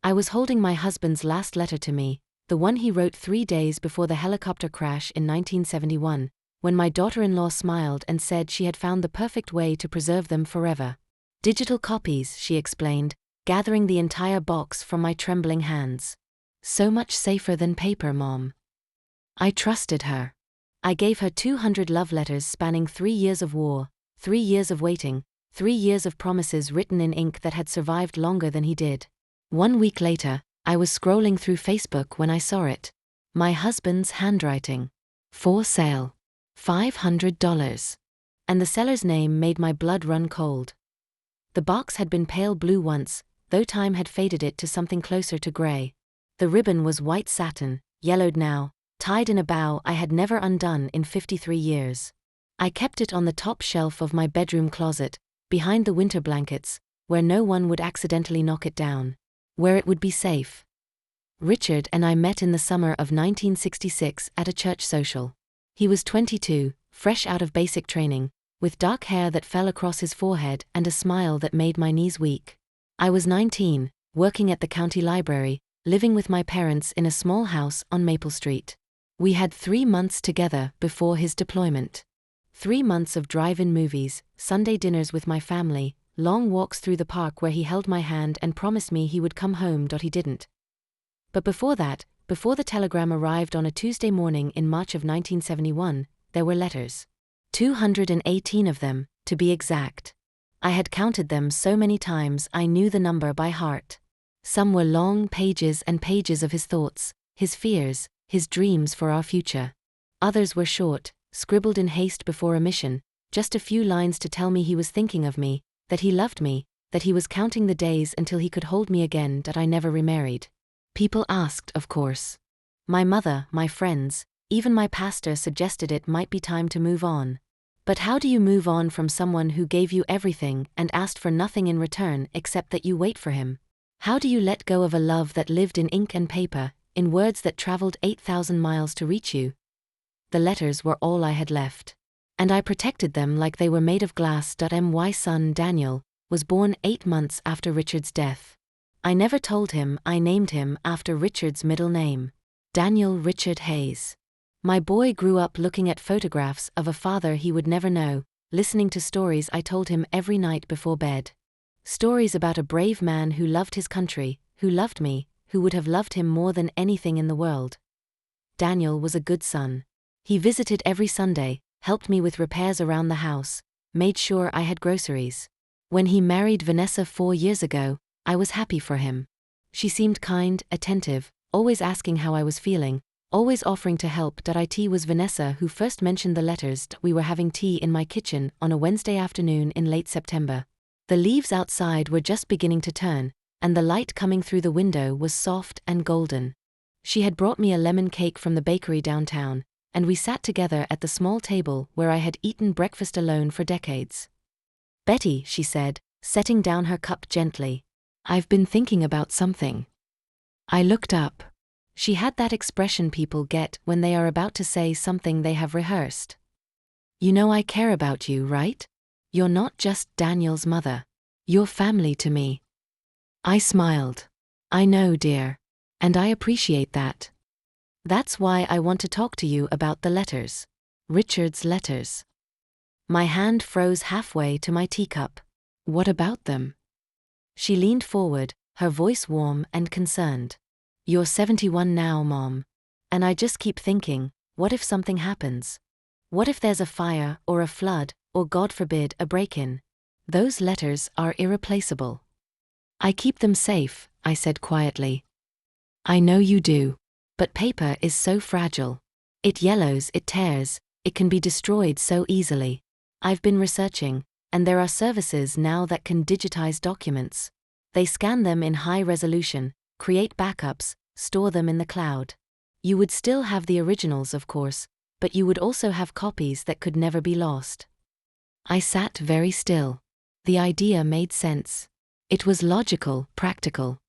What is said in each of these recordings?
I was holding my husband's last letter to me, the one he wrote 3 days before the helicopter crash in 1971, when my daughter-in-law smiled and said she had found the perfect way to preserve them forever. Digital copies, she explained, gathering the entire box from my trembling hands. So much safer than paper, Mom. I trusted her. I gave her 200 love letters spanning 3 years of war, 3 years of waiting, 3 years of promises written in ink that had survived longer than he did. 1 week later, I was scrolling through Facebook when I saw it. My husband's handwriting. For sale. $500. And the seller's name made my blood run cold. The box had been pale blue once, though time had faded it to something closer to gray. The ribbon was white satin, yellowed now, tied in a bow I had never undone in 53 years. I kept it on the top shelf of my bedroom closet, behind the winter blankets, where no one would accidentally knock it down. Where it would be safe. Richard and I met in the summer of 1966 at a church social. He was 22, fresh out of basic training, with dark hair that fell across his forehead and a smile that made my knees weak. I was 19, working at the county library, living with my parents in a small house on Maple Street. We had 3 months together before his deployment. 3 months of drive-in movies, Sunday dinners with my family, long walks through the park where he held my hand and promised me he would come home. He didn't. But before that, before the telegram arrived on a Tuesday morning in March of 1971, there were letters. 218 of them, to be exact. I had counted them so many times I knew the number by heart. Some were long pages and pages of his thoughts, his fears, his dreams for our future. Others were short, scribbled in haste before a mission, just a few lines to tell me he was thinking of me, that he loved me, that he was counting the days until he could hold me again, that I never remarried. People asked, of course. My mother, my friends, even my pastor suggested it might be time to move on. But how do you move on from someone who gave you everything and asked for nothing in return except that you wait for him? How do you let go of a love that lived in ink and paper, in words that traveled 8,000 miles to reach you? The letters were all I had left. And I protected them like they were made of glass. My son Daniel was born 8 months after Richard's death. I never told him I named him after Richard's middle name, Daniel Richard Hayes. My boy grew up looking at photographs of a father he would never know, listening to stories I told him every night before bed. Stories about a brave man who loved his country, who loved me, who would have loved him more than anything in the world. Daniel was a good son. He visited every Sunday, helped me with repairs around the house, made sure I had groceries. When he married Vanessa 4 years ago, I was happy for him. She seemed kind, attentive, always asking how I was feeling, always offering to help. It was Vanessa who first mentioned the letters. We were having tea in my kitchen on a Wednesday afternoon in late September. The leaves outside were just beginning to turn, and the light coming through the window was soft and golden. She had brought me a lemon cake from the bakery downtown, and we sat together at the small table where I had eaten breakfast alone for decades. "Betty," she said, setting down her cup gently, "I've been thinking about something." I looked up. She had that expression people get when they are about to say something they have rehearsed. "You know I care about you, right? You're not just Daniel's mother. You're family to me." I smiled. "I know, dear. And I appreciate that. That's why I want to talk to you about the letters. Richard's letters." My hand froze halfway to my teacup. "What about them?" She leaned forward, her voice warm and concerned. "You're 71 now, Mom. And I just keep thinking, what if something happens? What if there's a fire or a flood, or God forbid, a break-in? Those letters are irreplaceable." "I keep them safe," I said quietly. "I know you do. But paper is so fragile. It yellows, it tears, it can be destroyed so easily. I've been researching, and there are services now that can digitize documents. They scan them in high resolution, create backups, store them in the cloud. You would still have the originals, of course, but you would also have copies that could never be lost." I sat very still. The idea made sense. It was logical, practical.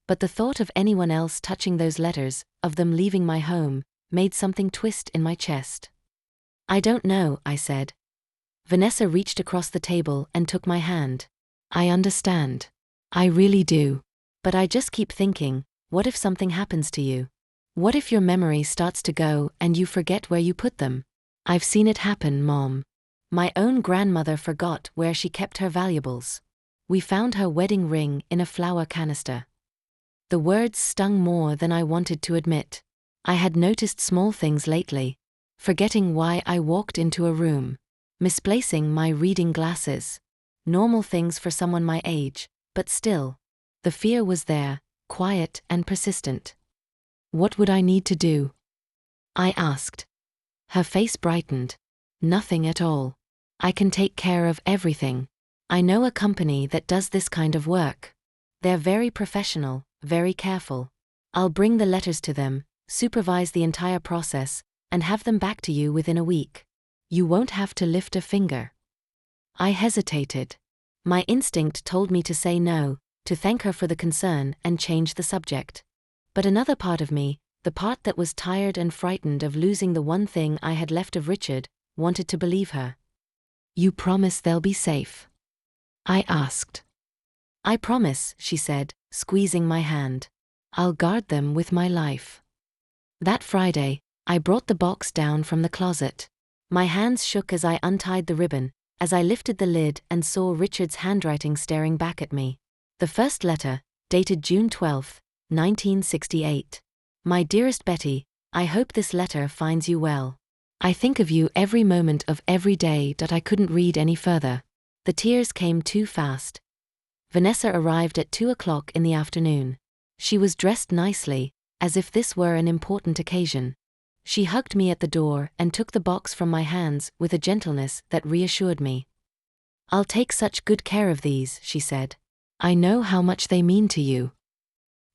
But the thought of anyone else touching those letters, of them leaving my home, made something twist in my chest. "I don't know," I said. Vanessa reached across the table and took my hand. "I understand. I really do. But I just keep thinking, what if something happens to you? What if your memory starts to go and you forget where you put them? I've seen it happen, Mom. My own grandmother forgot where she kept her valuables. We found her wedding ring in a flour canister. The words stung more than I wanted to admit. I had noticed small things lately. Forgetting why I walked into a room. Misplacing my reading glasses. Normal things for someone my age, but still. The fear was there, quiet and persistent. What would I need to do? I asked. Her face brightened. Nothing at all. I can take care of everything. I know a company that does this kind of work. They're very professional, very careful. I'll bring the letters to them, supervise the entire process, and have them back to you within a week. You won't have to lift a finger. I hesitated. My instinct told me to say no, to thank her for the concern and change the subject. But another part of me, the part that was tired and frightened of losing the one thing I had left of Richard, wanted to believe her. You promise they'll be safe? I asked. I promise, she said, squeezing my hand. I'll guard them with my life. That Friday, I brought the box down from the closet. My hands shook as I untied the ribbon, as I lifted the lid and saw Richard's handwriting staring back at me. The first letter, dated June 12, 1968. My dearest Betty, I hope this letter finds you well. I think of you every moment of every day that I couldn't read any further. The tears came too fast. Vanessa arrived at 2 o'clock in the afternoon. She was dressed nicely, as if this were an important occasion. She hugged me at the door and took the box from my hands with a gentleness that reassured me. I'll take such good care of these, she said. I know how much they mean to you.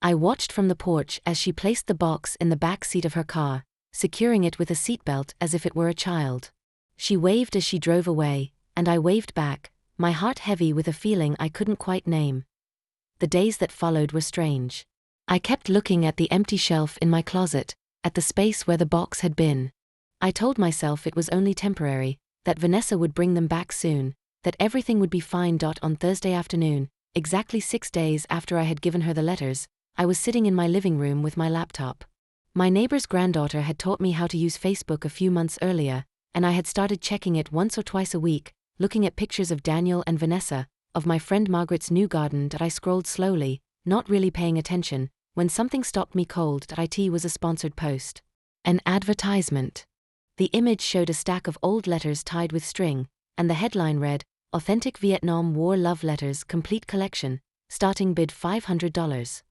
I watched from the porch as she placed the box in the back seat of her car, securing it with a seatbelt as if it were a child. She waved as she drove away, and I waved back, my heart heavy with a feeling I couldn't quite name. The days that followed were strange. I kept looking at the empty shelf in my closet, at the space where the box had been. I told myself it was only temporary, that Vanessa would bring them back soon, that everything would be fine. On Thursday afternoon, exactly 6 days after I had given her the letters, I was sitting in my living room with my laptop. My neighbor's granddaughter had taught me how to use Facebook a few months earlier, and I had started checking it once or twice a week, looking at pictures of Daniel and Vanessa, of my friend Margaret's new garden. I scrolled slowly, not really paying attention, when something stopped me cold. It was a sponsored post. An advertisement. The image showed a stack of old letters tied with string, and the headline read, Authentic Vietnam War Love Letters Complete Collection, starting bid $500.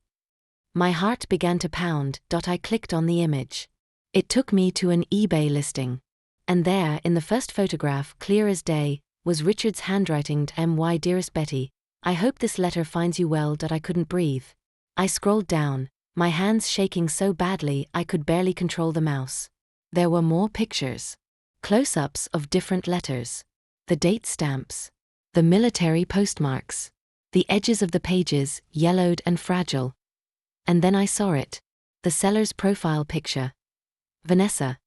My heart began to pound. I clicked on the image. It took me to an eBay listing. And there, in the first photograph, clear as day, was Richard's handwriting. My dearest Betty, I hope this letter finds you well. I couldn't breathe. I scrolled down, my hands shaking so badly I could barely control the mouse. There were more pictures. Close-ups of different letters. The date stamps. The military postmarks. The edges of the pages, yellowed and fragile. And then I saw it. The seller's profile picture. Vanessa.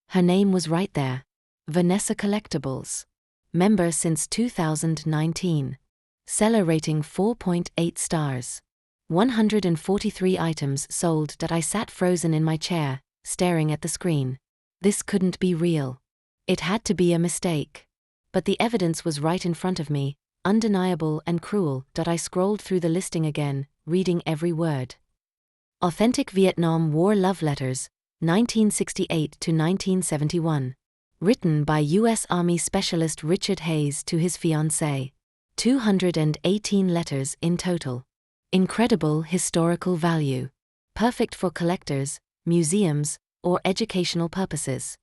Her name was right there. Vanessa Collectibles. Member since 2019. Seller rating 4.8 stars. 143 items sold. I sat frozen in my chair, staring at the screen. This couldn't be real. It had to be a mistake. But the evidence was right in front of me, undeniable and cruel. I scrolled through the listing again, reading every word. Authentic Vietnam War Love Letters, 1968 to 1971. Written by U.S. Army Specialist Richard Hayes to his fiancée. 218 letters in total. Incredible historical value. Perfect for collectors, museums, or educational purposes.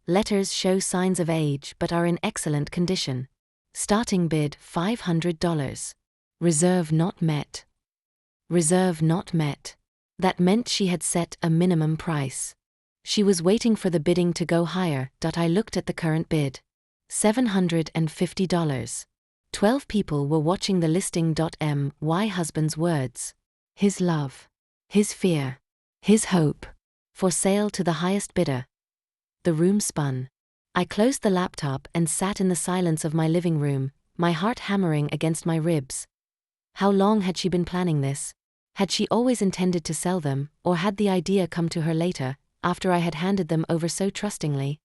Letters show signs of age but are in excellent condition. Starting bid $500. Reserve not met. Reserve not met. That meant she had set a minimum price. She was waiting for the bidding to go higher. I looked at the current bid. $750. 12 people were watching the listing. My husband's words. His love. His fear. His hope. For sale to the highest bidder. The room spun. I closed the laptop and sat in the silence of my living room, my heart hammering against my ribs. How long had she been planning this? Had she always intended to sell them, or had the idea come to her later, after I had handed them over so trustingly?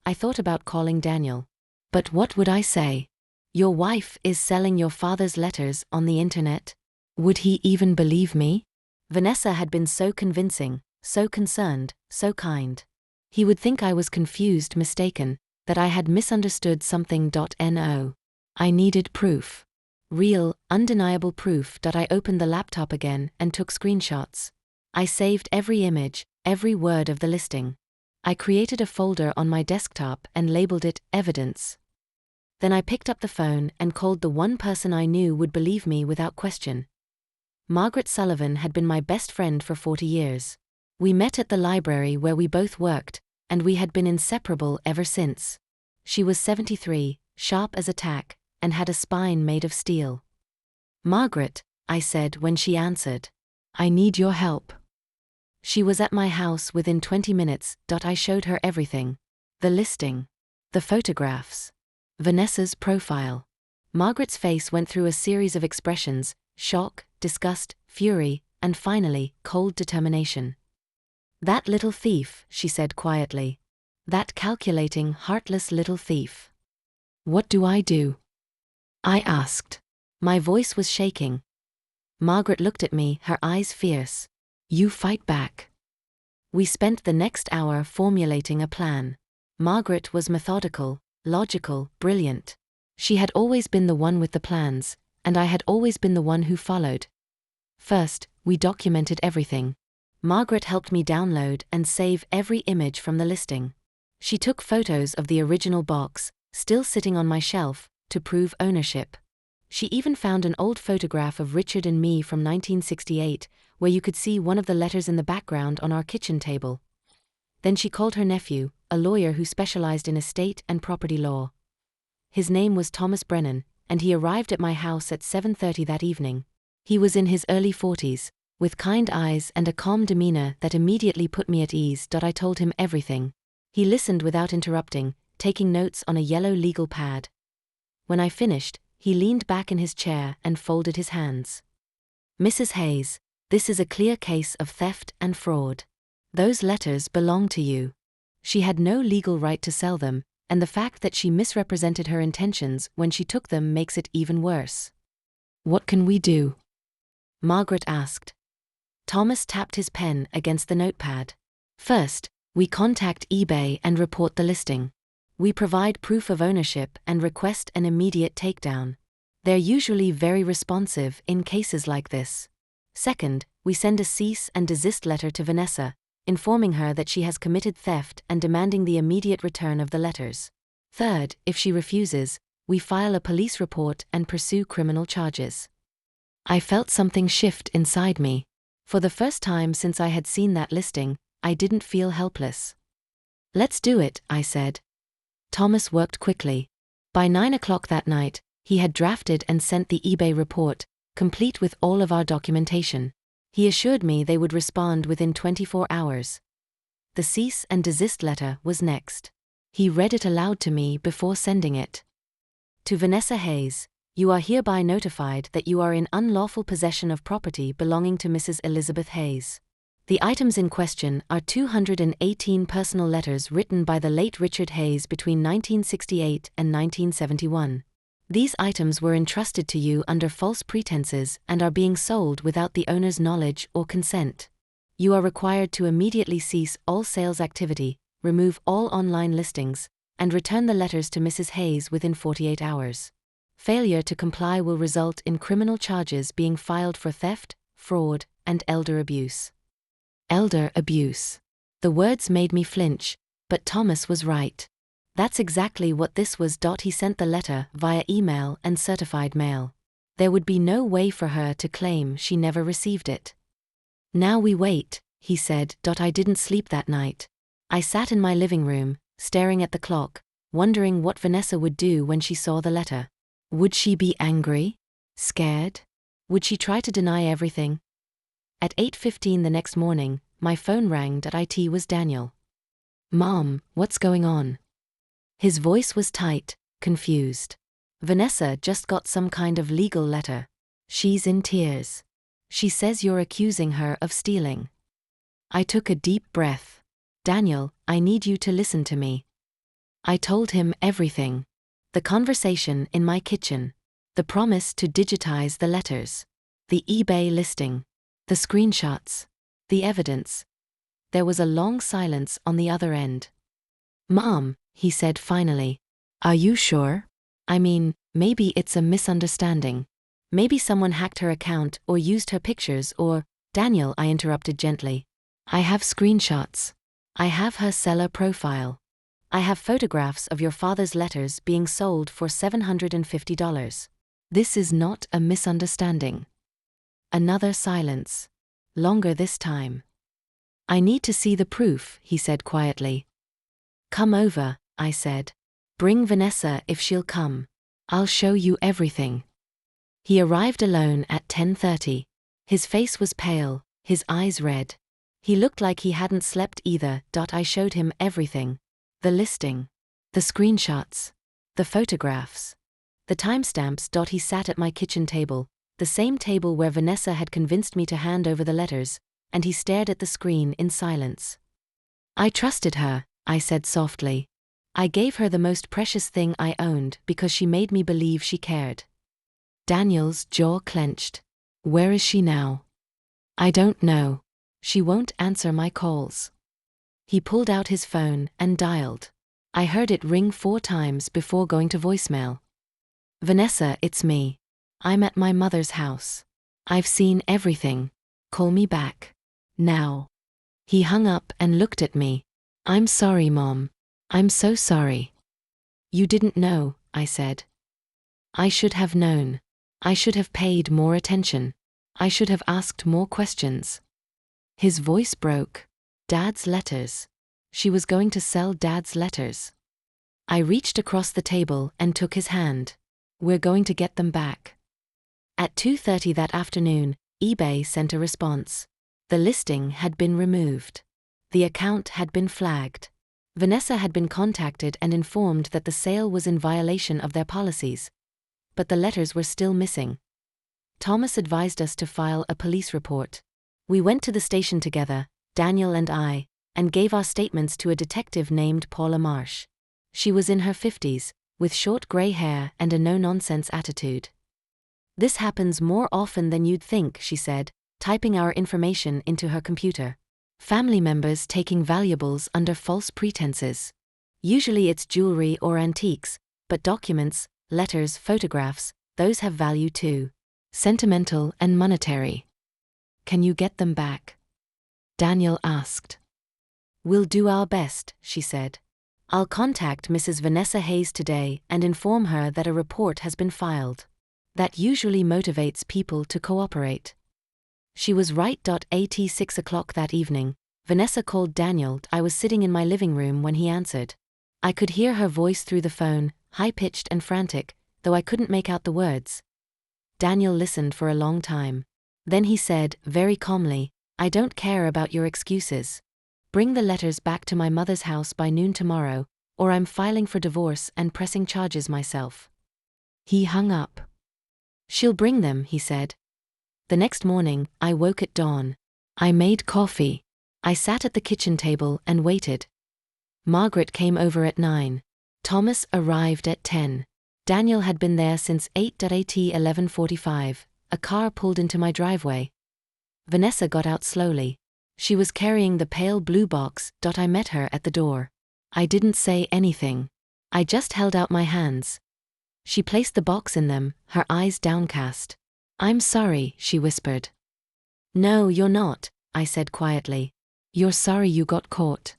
I thought about calling Daniel. But what would I say? Your wife is selling your father's letters on the internet? Would he even believe me? Vanessa had been so convincing, so concerned, so kind. He would think I was confused, mistaken, that I had misunderstood something. No. I needed proof. Real, undeniable proof. I opened the laptop again and took screenshots. I saved every image, every word of the listing. I created a folder on my desktop and labeled it Evidence. Then I picked up the phone and called the one person I knew would believe me without question. Margaret Sullivan had been my best friend for 40 years. We met at the library where we both worked, and we had been inseparable ever since. She was 73, sharp as a tack, and had a spine made of steel. Margaret, I said when she answered. I need your help. She was at my house within 20 minutes. I showed her everything. The listing. The photographs. Vanessa's profile. Margaret's face went through a series of expressions: shock, disgust, fury, and finally, cold determination. That little thief, she said quietly. That calculating, heartless little thief. What do I do? I asked. My voice was shaking. Margaret looked at me, her eyes fierce. You fight back. We spent the next hour formulating a plan. Margaret was methodical, logical, brilliant. She had always been the one with the plans, and I had always been the one who followed. First, we documented everything. Margaret helped me download and save every image from the listing. She took photos of the original box, still sitting on my shelf, to prove ownership. She even found an old photograph of Richard and me from 1968, where you could see one of the letters in the background on our kitchen table. Then she called her nephew, a lawyer who specialized in estate and property law. His name was Thomas Brennan, and he arrived at my house at 7:30 that evening. He was in his early 40s, with kind eyes and a calm demeanor that immediately put me at ease. I told him everything. He listened without interrupting, taking notes on a yellow legal pad. When I finished, he leaned back in his chair and folded his hands. Mrs. Hayes, this is a clear case of theft and fraud. Those letters belong to you. She had no legal right to sell them, and the fact that she misrepresented her intentions when she took them makes it even worse. What can we do? Margaret asked. Thomas tapped his pen against the notepad. First, we contact eBay and report the listing. We provide proof of ownership and request an immediate takedown. They're usually very responsive in cases like this. Second, we send a cease and desist letter to Vanessa, informing her that she has committed theft and demanding the immediate return of the letters. Third, if she refuses, we file a police report and pursue criminal charges. I felt something shift inside me. For the first time since I had seen that listing, I didn't feel helpless. Let's do it, I said. Thomas worked quickly. By 9 o'clock that night, he had drafted and sent the eBay report, complete with all of our documentation. He assured me they would respond within 24 hours. The cease and desist letter was next. He read it aloud to me before sending it. To Vanessa Hayes, you are hereby notified that you are in unlawful possession of property belonging to Mrs. Elizabeth Hayes. The items in question are 218 personal letters written by the late Richard Hayes between 1968 and 1971. These items were entrusted to you under false pretenses and are being sold without the owner's knowledge or consent. You are required to immediately cease all sales activity, remove all online listings, and return the letters to Mrs. Hayes within 48 hours. Failure to comply will result in criminal charges being filed for theft, fraud, and elder abuse. Elder abuse. The words made me flinch, but Thomas was right. That's exactly what this was. He sent the letter via email and certified mail. There would be no way for her to claim she never received it. Now we wait, he said. I didn't sleep that night. I sat in my living room, staring at the clock, wondering what Vanessa would do when she saw the letter. Would she be angry? Scared? Would she try to deny everything? At 8:15 the next morning, my phone rang. It was Daniel. Mom, what's going on? His voice was tight, confused. Vanessa just got some kind of legal letter. She's in tears. She says you're accusing her of stealing. I took a deep breath. Daniel, I need you to listen to me. I told him everything. The conversation in my kitchen. The promise to digitize the letters. The eBay listing. The screenshots. The evidence. There was a long silence on the other end. Mom, he said finally. Are you sure? I mean, maybe it's a misunderstanding. Maybe someone hacked her account or used her pictures or… Daniel, I interrupted gently. I have screenshots. I have her seller profile. I have photographs of your father's letters being sold for $750. This is not a misunderstanding. Another silence. Longer this time. I need to see the proof, he said quietly. Come over, I said. Bring Vanessa if she'll come. I'll show you everything. He arrived alone at 10:30. His face was pale, his eyes red. He looked like he hadn't slept either. I showed him everything. The listing. The screenshots. The photographs. The timestamps. He sat at my kitchen table, the same table where Vanessa had convinced me to hand over the letters, and he stared at the screen in silence. I trusted her, I said softly. I gave her the most precious thing I owned because she made me believe she cared. Daniel's jaw clenched. Where is she now? I don't know. She won't answer my calls. He pulled out his phone and dialed. I heard it ring 4 times before going to voicemail. Vanessa, it's me. I'm at my mother's house. I've seen everything. Call me back. Now. He hung up and looked at me. I'm sorry, Mom. I'm so sorry. You didn't know, I said. I should have known. I should have paid more attention. I should have asked more questions. His voice broke. Dad's letters. She was going to sell Dad's letters. I reached across the table and took his hand. We're going to get them back. At 2:30 that afternoon, eBay sent a response. The listing had been removed. The account had been flagged. Vanessa had been contacted and informed that the sale was in violation of their policies. But the letters were still missing. Thomas advised us to file a police report. We went to the station together, Daniel and I, and gave our statements to a detective named Paula Marsh. She was in her 50s, with short grey hair and a no-nonsense attitude. This happens more often than you'd think, she said, typing our information into her computer. Family members taking valuables under false pretenses. Usually it's jewelry or antiques, but documents, letters, photographs, those have value too. Sentimental and monetary. Can you get them back? Daniel asked. We'll do our best, she said. I'll contact Mrs. Vanessa Hayes today and inform her that a report has been filed. That usually motivates people to cooperate. She was right. At 6 o'clock that evening, Vanessa called Daniel. I was sitting in my living room when he answered. I could hear her voice through the phone, high-pitched and frantic, though I couldn't make out the words. Daniel listened for a long time. Then he said, very calmly, I don't care about your excuses. Bring the letters back to my mother's house by noon tomorrow, or I'm filing for divorce and pressing charges myself. He hung up. She'll bring them, he said. The next morning, I woke at dawn. I made coffee. I sat at the kitchen table and waited. Margaret came over at 9. Thomas arrived at 10. Daniel had been there since 8 at 11:45. A car pulled into my driveway. Vanessa got out slowly. She was carrying the pale blue box. I met her at the door. I didn't say anything. I just held out my hands. She placed the box in them, her eyes downcast. I'm sorry, she whispered. No, you're not, I said quietly. You're sorry you got caught.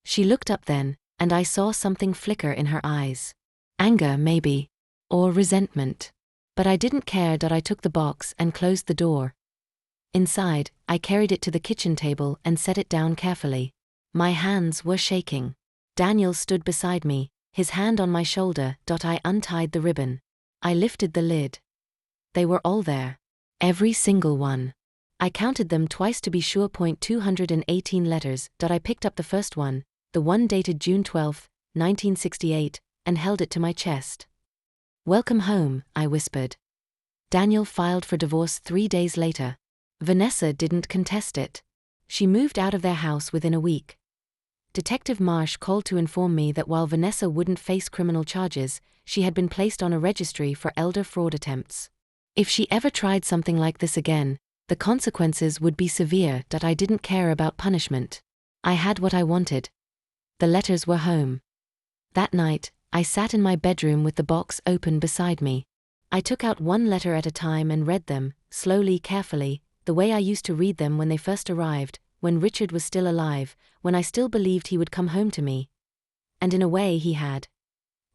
She looked up then, and I saw something flicker in her eyes. Anger, maybe. Or resentment. But I didn't care. I took the box and closed the door. Inside, I carried it to the kitchen table and set it down carefully. My hands were shaking. Daniel stood beside me, his hand on my shoulder. I untied the ribbon. I lifted the lid. They were all there. Every single one. I counted them twice to be sure. 218 letters. I picked up the first one, the one dated June 12, 1968, and held it to my chest. Welcome home, I whispered. Daniel filed for divorce 3 days later. Vanessa didn't contest it. She moved out of their house within a week. Detective Marsh called to inform me that while Vanessa wouldn't face criminal charges, she had been placed on a registry for elder fraud attempts. If she ever tried something like this again, the consequences would be severe. I didn't care about punishment. I had what I wanted. The letters were home. That night, I sat in my bedroom with the box open beside me. I took out one letter at a time and read them, slowly, carefully, the way I used to read them when they first arrived, when Richard was still alive, when I still believed he would come home to me. And in a way he had.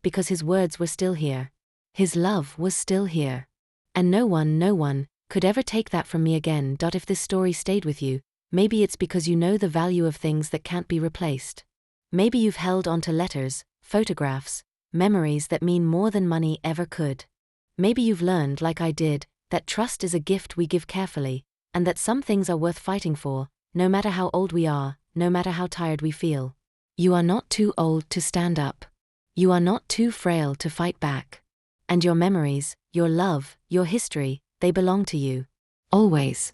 Because his words were still here. His love was still here. And no one, could ever take that from me again. If this story stayed with you, maybe it's because you know the value of things that can't be replaced. Maybe you've held onto letters, photographs, memories that mean more than money ever could. Maybe you've learned, like I did, that trust is a gift we give carefully, and that some things are worth fighting for, no matter how old we are, no matter how tired we feel. You are not too old to stand up. You are not too frail to fight back. And your memories, your love, your history, they belong to you. Always.